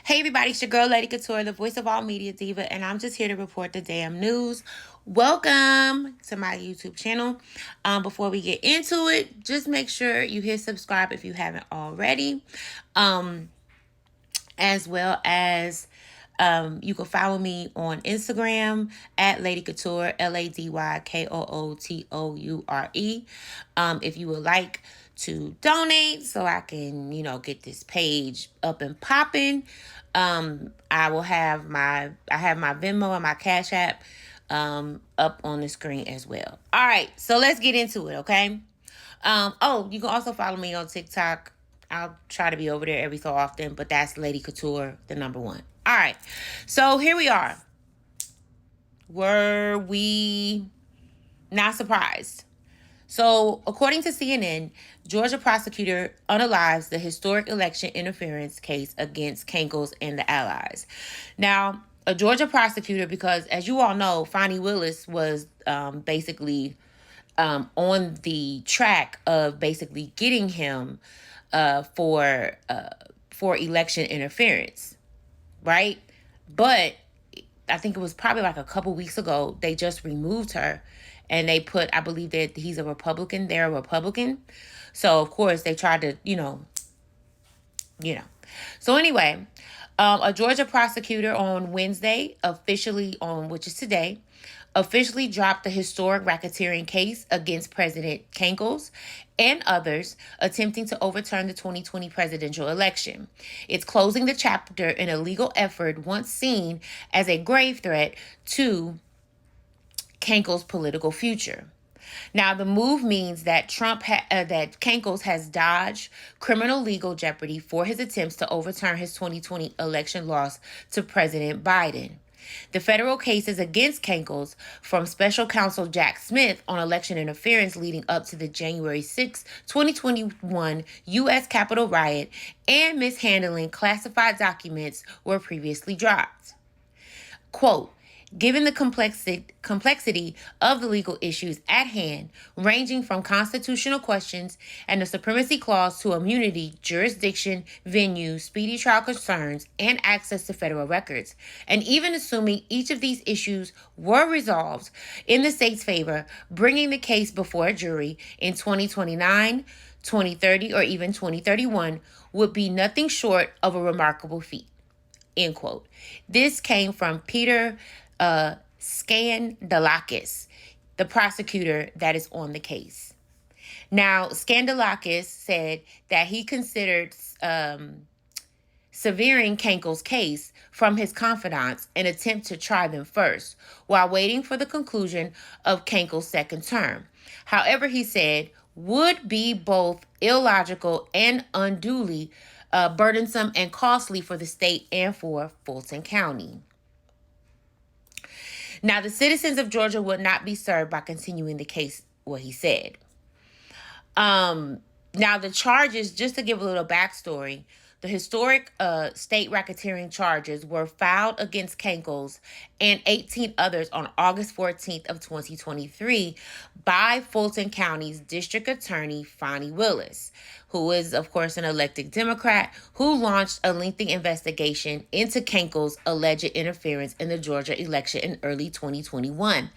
Hey everybody, it's your girl Lady Couture, the voice of all media diva, and I'm just here to report the damn news. Welcome to my YouTube channel. Before we get into it, just make sure you hit subscribe if you haven't already. As well as you can follow me on Instagram at Lady Couture, LadyKootoure. If you would like to donate so I can, get this page up and popping. I have my Venmo and my Cash App up on the screen as well. All right, so let's get into it, okay? You can also follow me on TikTok. I'll try to be over there every so often, but that's Lady Couture, the number one. All right, so here we are. Were we not surprised? So, according to CNN, Georgia prosecutor unalives the historic election interference case against Cankles and the allies. Now, a Georgia prosecutor, because as you all know, Fani Willis was basically on the track of basically getting him for election interference, right? But I think it was probably like a couple weeks ago, they just removed her and they put, I believe that he's a Republican. They're a Republican. So, of course, they tried to, So, anyway, a Georgia prosecutor on Wednesday, which is today, officially dropped the historic racketeering case against President Cankles and others attempting to overturn the 2020 presidential election. It's closing the chapter in a legal effort once seen as a grave threat to Cankles' political future. Now, the move means that that Cankles has dodged criminal legal jeopardy for his attempts to overturn his 2020 election loss to President Biden. The federal cases against Cankles, from special counsel Jack Smith on election interference leading up to the January 6, 2021 U.S. Capitol riot and mishandling classified documents, were previously dropped. Quote, given the complexity of the legal issues at hand, ranging from constitutional questions and the supremacy clause to immunity, jurisdiction, venue, speedy trial concerns, and access to federal records, and even assuming each of these issues were resolved in the state's favor, bringing the case before a jury in 2029, 2030, or even 2031 would be nothing short of a remarkable feat. End quote. This came from Peter Skandalakis, the prosecutor that is on the case. Now, Skandalakis said that he considered severing Cankles' case from his confidants in an attempt to try them first, while waiting for the conclusion of Cankles' second term. However, he said, would be both illogical and unduly burdensome and costly for the state and for Fulton County. Now, the citizens of Georgia would not be served by continuing the case, what he said. Now, the charges, just to give a little backstory, the historic state racketeering charges were filed against Cankles and 18 others on August 14th of 2023 by Fulton County's District Attorney Fani Willis, who is, of course, an elected Democrat, who launched a lengthy investigation into Cankles' alleged interference in the Georgia election in early 2021.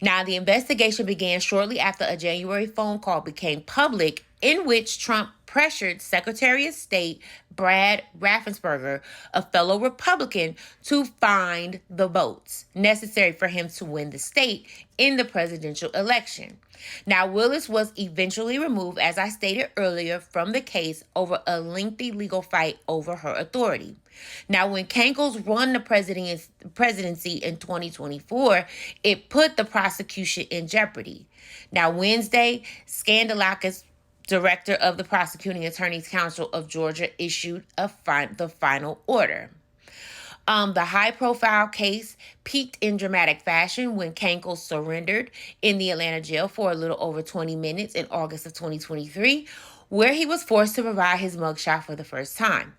Now, the investigation began shortly after a January phone call became public in which Trump pressured Secretary of State Brad Raffensperger, a fellow Republican, to find the votes necessary for him to win the state in the presidential election. Now, Willis was eventually removed, as I stated earlier, from the case over a lengthy legal fight over her authority. Now, when Cankles won the presidency in 2024, it put the prosecution in jeopardy. Now, Wednesday, Skandalakis, director of the Prosecuting Attorney's Council of Georgia, issued the final order. The high-profile case peaked in dramatic fashion when Cankles surrendered in the Atlanta jail for a little over 20 minutes in August of 2023, where he was forced to provide his mugshot for the first time.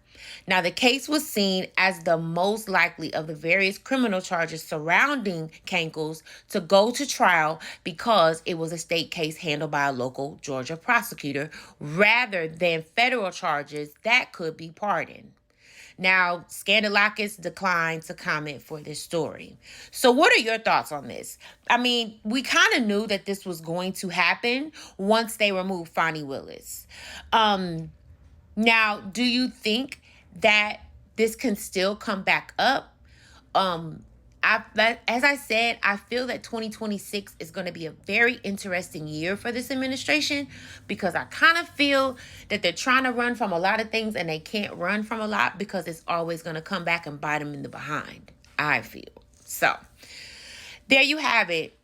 Now, the case was seen as the most likely of the various criminal charges surrounding Cankles to go to trial because it was a state case handled by a local Georgia prosecutor rather than federal charges that could be pardoned. Now, Scandalakis declined to comment for this story. So, what are your thoughts on this? I mean, we kind of knew that this was going to happen once they removed Fonnie Willis. Now, do you think that this can still come back up? As I said, I feel that 2026 is going to be a very interesting year for this administration, because I kind of feel that they're trying to run from a lot of things and they can't run from a lot because it's always going to come back and bite them in the behind, I feel. So, there you have it.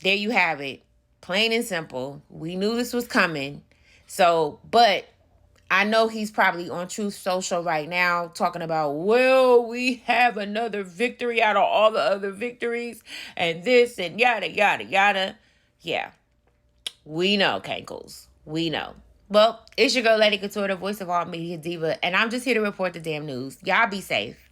There you have it. Plain and simple. We knew this was coming. So, but I know he's probably on Truth Social right now talking about, well, we have another victory out of all the other victories and this and yada, yada, yada. Yeah, we know, Cankles. We know. Well, it's your girl, Lady Couture, the voice of all media diva, and I'm just here to report the damn news. Y'all be safe.